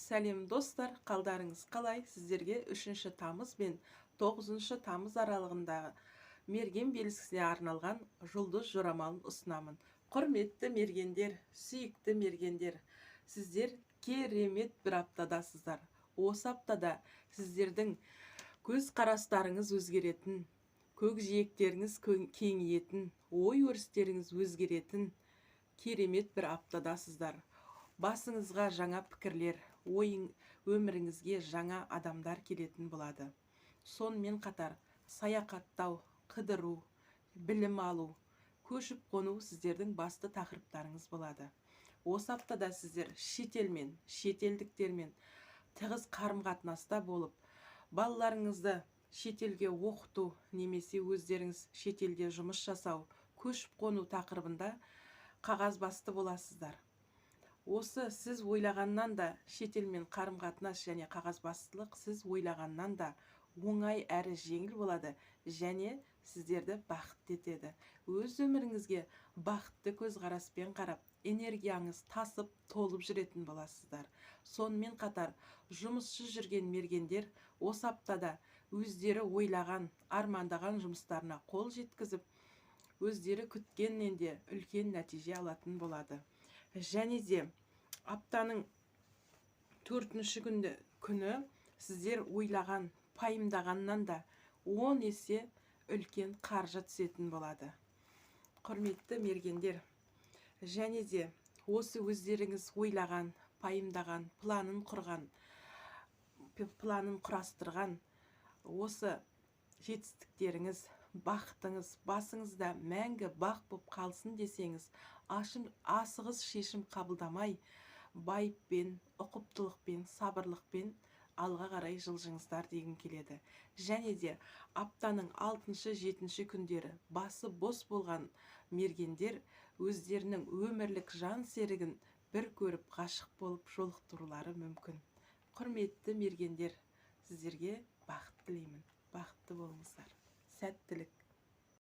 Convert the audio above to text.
Сәлем достар, қалдарыңыз қалай? Сіздерге 3 тамыз бен 9 тамыз аралығында мерген белгісіне арналған жұлдыз жорамалын ұсынамын. Құрметті мергендер, сүйікті мергендер, сіздер керемет бір аптадасыздар. Осы аптада сіздердің көз қарастарыңыз өзгеретін, көкжиектеріңіз кеңейетін, ой өрістеріңіз өзгеретін керемет бір аптадасыздар. Басыңызға жаңа пікірлер, өміріңізге жаңа адамдар келетін болады. Сонымен қатар саяхаттау, қыдыру, білім алу, көшіп қону сіздердің басты тақырыптарыңыз болады. Осы аптада сіздер шетелмен, шетелдіктермен тығыз қарым-қатынаста болып, балаларыңызды шетелге оқыту немесе өздеріңіз шетелде жұмыс жасау, көшіп қону тақырыбында қағазбасты боласыздар. Осы сіз ойлағаннан да шетелмен қарым-қатынас және қағазбастылық сіз ойлағаннан да оңай әрі жеңіл болады және сіздерді бақытты етеді. Өз өміріңізге бақытты көзқараспен қарап, энергияңыз тасып, толып жүретін боласыздар. Сонымен қатар жұмыссыз жүрген мергендер осы аптада өздері ойлаған, армандаған жұмыстарына қол жеткізіп, өздері күткеннен де үлкен нәтиже алатын болады. Және де аптаның 4-ші күні сіздер ойлаған, пайымдағаннан да 10 есе үлкен қаржы түсетін болады. Құрметті мергендер, және де осы өздеріңіз ойлаған, пайымдаған, планын құрастырған осы жетістіктеріңіз, бақытыңыз басыңызда мәңгі бақ боп қалсын десеңіз, асығыс шешім қабылдамай, байыппен, ұқыптылықпен, сабырлықпен алға қарай жылжыңыздар дегім келеді. Және де аптаның 6-7 күндері басы бос болған мергендер өздерінің өмірлік жан серігін бір көріп ғашық болып жолықтырулары мүмкін. Құрметті мергендер, сіздерге бақыт тілеймін. Бақытты болыңыздар. Сәттілік.